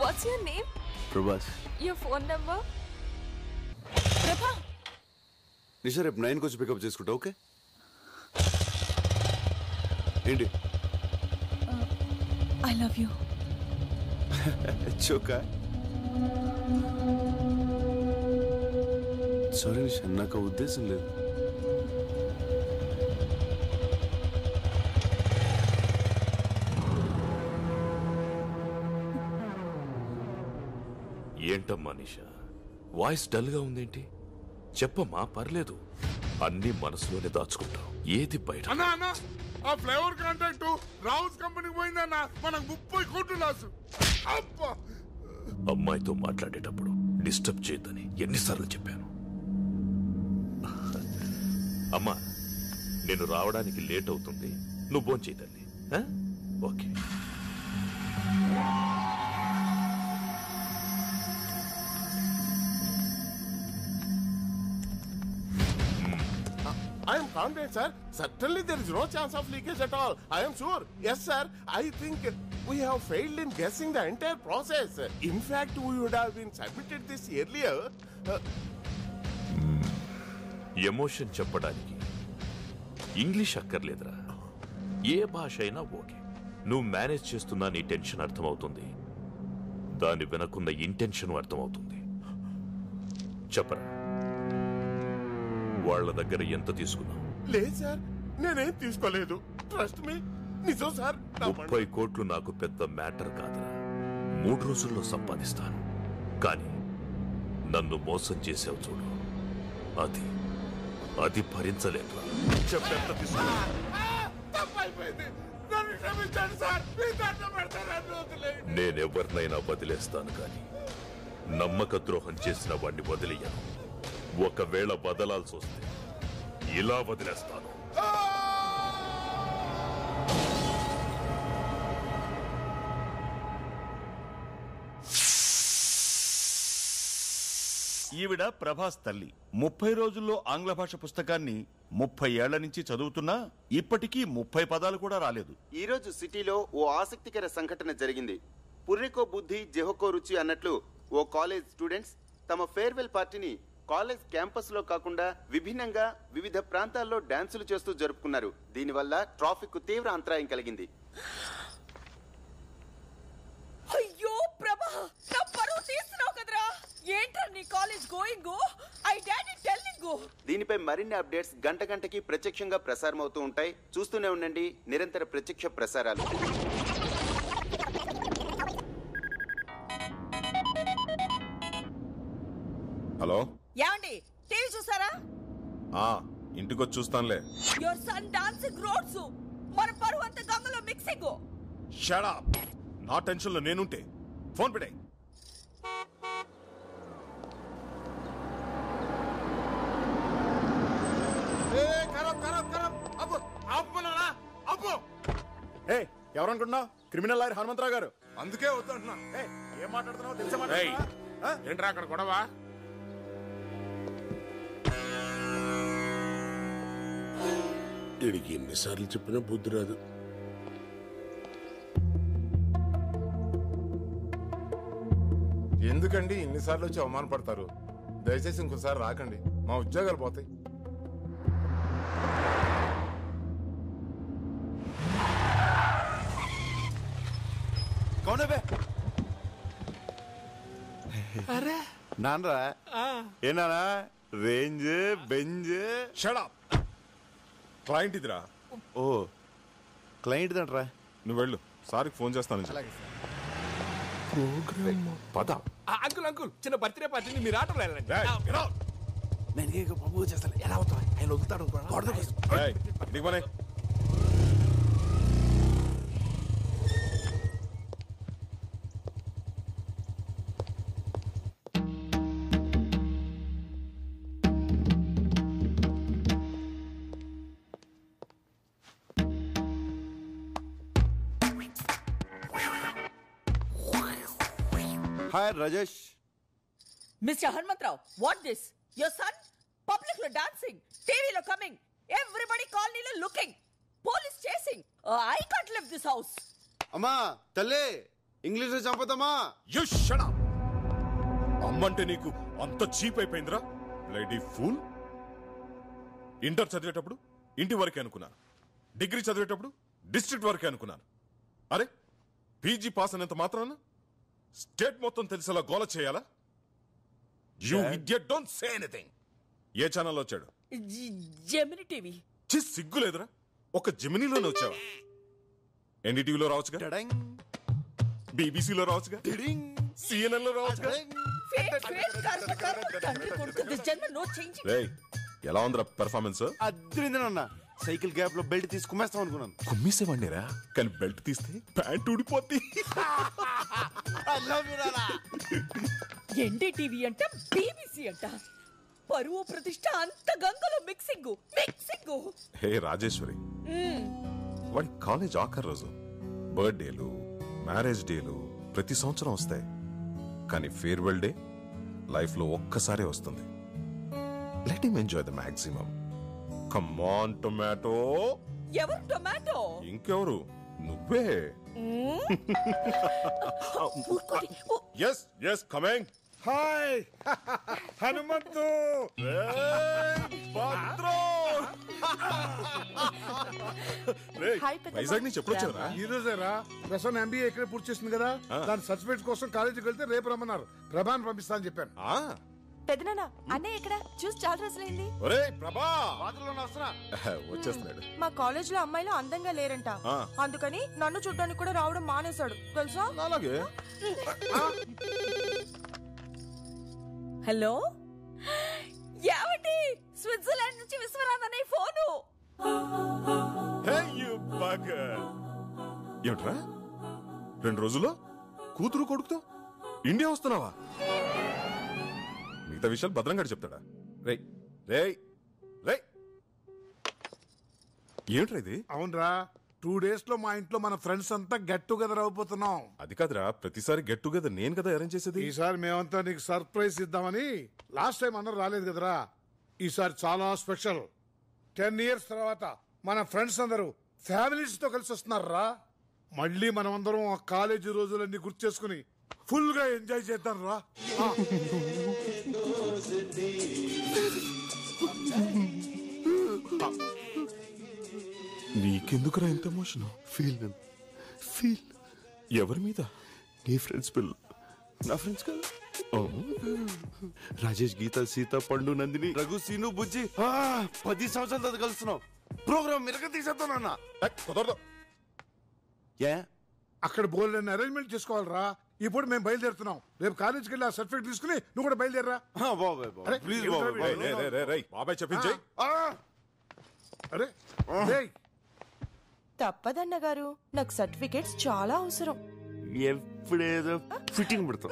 What's your name? Prabhas. Your phone number? Prabha. Nisha, రేపు 9 వచ్చి pickup చేసుకుంటా, okay? ఏంటి? I love you. చోకా. సారీ నిషా, నాకు ఉద్దేశం లేదు. ఏంటమ్మా నిషా, వాయిస్ డల్ గా ఉందేంటి? చెప్పమ్మా, పర్లేదు. అన్ని మనసులోనే దాచుకుంటావు, ఏది బయట. అన్నా ఆ ఫ్లేవర్ కాంట్రాక్ట్ రావుస్ కంపెనీకి పోయిందన్నా, మనకు 30 కోట్లు లాసు. అమ్మాయితో మాట్లాడేటప్పుడు డిస్టర్బ్ చేయొద్దని ఎన్నిసార్లు చెప్పాను. అమ్మా, నేను రావడానికి లేట్ అవుతుంది, నువ్వు భోంచేయి తల్లి. Okay. I am confident, sir. Certainly there is no chance of leakage at all. I am sure. Yes, sir. I think we have failed in guessing the entire process. In fact, we would have been submitted this earlier. Emotion చెప్పడానికి English అక్కర్లేదురా, ఏ భాష అయినా okay. నువ్వు manage చేస్తున్నా నీ tension అర్థమవుతుంది, దాన్ని వెనకున్న ఇంటెన్షన్ అర్థమవుతుంది. చెప్పరా, వాళ్ళ దగ్గర ఎంత తీసుకున్నావు? లేదు సార్, నేనేం తీసుకోలేదు. ట్రస్ట్ మీ, నిజం సార్. 30 కోట్లు నాకు పెద్ద మ్యాటర్ కాదురా, 3 రోజుల్లో సంపాదిస్తాను. కానీ నన్ను మోసం చేసావు చూడు, అది భరించలేదు. చెప్పెంత తీసుకున్నా? నేనెవరినైనా వదిలేస్తాను, కానీ నమ్మక ద్రోహం చేసిన వాడిని వదిలేయను. ఒకవేళ వదలాల్సి వస్తే ఇలా వదిలేస్తాను. ఈవిడ ప్రభాస్ తల్లి. 30 రోజుల్లో ఆంగ్ల భాష పుస్తకాన్ని 30 ఏళ్ల నుంచి చదువుతున్నా ఇప్పటికీ 30 పదాలు కూడా రాలేదు. ఈ రోజు సిటీలో ఓ ఆసక్తికర సంఘటన జరిగింది. పుర్రికో బుద్ధి జెహోకో రుచి అన్నట్లు ఓ కాలేజ్ స్టూడెంట్స్ తమ ఫేర్వెల్ పార్టీని కాలేజ్ క్యాంపస్ లో కాకుండా విభిన్నంగా వివిధ ప్రాంతాల్లో డాన్సులు చేస్తూ జరుపుకున్నారు. దీనివల్ల ట్రాఫిక్ కు తీవ్ర అంతరాయం కలిగింది. అయ్యో ప్రభా, నా పరువు తీస్తున్నావు కదరా. ఏంట్రా నీ college going? I daddy telling. దీనిపై మరిన్ని అప్డేట్స్ గంట గంటకి ప్రత్యక్షంగా ప్రసారం అవుతూ ఉంటాయి. చూస్తూనే ఉండండి నిరంతర ప్రత్యక్ష ప్రసారాలు. హలో, యాండి టీవీ చూసారా? ఇంటికొచ్చి చూస్తానులే. యువర్ సన్ డాన్సింగ్ రోడ్స్, మన పరువు అంత గంగలో మిక్సింగ్. Shut up. నా టెన్షన్ లో నేనుంటే ఫోన్ పెట్టే. ఎవరనుకుంటున్నావు? క్రిమినల్ లాయర్ హనుమంతరావు గారు. అందుకే వద్దంటున్నా. ఏం మాట్లాడుతున్నావు తెలుసా? ఏంట్రా అక్కడ గొడవ? వీడికి ఎన్నిసార్లు చెప్పినా బుద్ధి రాదు. ఎందుకండి ఇన్నిసార్లు వచ్చి అవమానపడతారు? దయచేసి ఇంకోసారి రాకండి, మా ఉద్యోగాలు పోతాయి. అవునా నాన్నరా ఏనానా రేంజ్ బెంజ్ షట్ అప్. క్లయింట్ ఇదిరా. ఓ క్లయింట్ దంట్రా. నువ్వు వెళ్ళు, సార్కి ఫోన్ చేస్తాను. పద. అంకుల్ అంకుల్ చిన్న బర్త్డే పార్టీని మీరు ఆటోలో వెళ్ళండి. నేను బాబు చేస్తాను. ఎలా అవుతా ఆయన వదులుతాడు. Hi Rajesh. Mr. Hanmantrao, what this? Your son? Public lo dancing, TV lo coming, everybody colony lo looking, police chasing. I can't leave this house. అమ్మా తల్లి ఇంగ్లీష్ లో చంపుతామా. You shut up. అమ్మంటే నీకు అంత చీప్ అయిపోయిందిరా బ్లడీ ఫూల్. ఇంటర్ చదివేటప్పుడు ఇంటి వరకే అనుకున్నాను, డిగ్రీ చదివేటప్పుడు డిస్ట్రిక్ట్ వరకే అనుకున్నాను. అరే పీజీ పాస్ అనేంత మాత్రాన స్టేట్ మొత్తం తెలిసేలా గోల చేయాలా? You idiot, don't say anything. ఏ ఛానల్లో వచ్చాడు? జెమిని టీవీ. సిగ్గు లేదురా, ఒక జెమినీలోనే వచ్చావా? ఎన్డీటీవీలో రావచ్చుగా, బీబీసీలో రావచ్చుగా, CNN లో రావచ్చుగా. ఎలా ఉందిరా పెర్ఫార్మెన్స్? అద్రిందనన్నా. సైకిల్ గ్యాప్ లో బెల్ట్ తీసి కుమ్మేస్తాం అనుకున్నాను. కుమ్మేసేవాడిరా, కానీ బెల్ట్ తీస్తే ప్యాంట్ ఊడిపోద్ది. ఎన్డీటీవీ అంట, బీబీసీ అంట, పరువు ప్రతిష్ట అంత గంగలో మిక్సింగ్ మిక్సింగ్. హే రాజేశ్వరి, వాడి కాలేజ్ ఆఖరి రోజు. బర్త్డేలు, మ్యారేజ్ డేలు ప్రతి సంవత్సరం వస్తాయి, కానీ ఫేర్వెల్ డే లైఫ్ లో ఒక్కసారే వస్తుంది. Let him enjoy the maximum. Come on tomato. ఎవరు టొమాటో? ఇంకెవరు, నువ్వే. Yes yes coming. Hi Hanumanthu. Vizag నుంచి ఎప్పుడు వచ్చారా? ఈ రోజేరా. ప్రసన్న MBA ఇక్కడే పూర్తి చేసింది కదా, దాని సర్టిఫికేట్ కోసం కాలేజీకి వెళ్తే రేపు రమ్మన్నారు. ప్రభాని పంపిస్తా అని చెప్పాను. పెదనాన్న అన్నయ్య ఎక్కడ? చూసి చాలా రోజులైంది. వచ్చేస్తున్నాడు. మా కాలేజ్ లో అమ్మాయిలు అందంగా లేరంట, అందుకని నన్ను చూడడానికి కూడా రావడం మానేశాడు తెలుసా. అలాగే. హలో, ఏమండి? స్విట్జర్లాండ్ నుంచి విశ్వనాథ్ అనే ఫోను. ఏమిట్రా 2 రోజుల్లో కూతురు కొడుకుతో ఇండియా వస్తున్నావా? మిగతా విషయాలు భద్రంగా చెప్తాడా? రేయ్ రేయ్ రేయ్, ఏమిట్రా ఇది? అవునరా, 2 days లో మా ఇంట్లో మన ఫ్రెండ్స్ అంతా గెట్ టుగెదర్ అయిపోతున్నాం. అది కాదురా, ప్రతిసారి గెట్ టుగెదర్ నేను కదా అరేంజ్ చేసేది. ఈసారి మేమంతా నీకు సర్ప్రైజ్ ఇద్దామని. లాస్ట్ టైం అందరూ రాలేదు కదరా, ఈసారి చాలా స్పెషల్. 10 years తర్వాత మన ఫ్రెండ్స్ అందరూ ఫ్యామిలీస్ తో కలిసి వస్తున్నారా. మళ్ళీ మనం అందరం ఆ కాలేజీ రోజులన్నీ గుర్తు చేసుకుని ఫుల్ గా ఎంజాయ్ చేద్దాం రా. నీకెందుకురా ఎంత ఎమోషన్? ఫీల్ ఎవరి మీద? నీ ఫ్రెండ్స్ పిల్ల. నా ఫ్రెండ్స్ కదా, రాజేష్, గీత, సీత, పండు, నందిని, రఘు, సీను, బుజ్జి. 10 సంవత్సరాల తర్వాత కలుస్తున్నాం. ప్రోగ్రామ్ మిరక తీసేస్తానన్నా. కుదరదు. ఏ అక్కడ బోల్డ్ అరేంజ్మెంట్ చేసుకోవాలరా. ఇప్పుడు మేము బయలుదేరుతున్నాం. రేపు కాలేజీకి వెళ్ళి ఆ సర్టిఫికేట్ తీసుకుని నువ్వు కూడా బయలుదేరరా. ప్లీజ్ బాబాయ్ చెప్పించాయి. అరే తప్పదన్న గారు, నాకు సర్టిఫికేట్స్ చాలా అవసరం. ఎప్పుడేదో ఫిట్టింగ్ పెడతాం.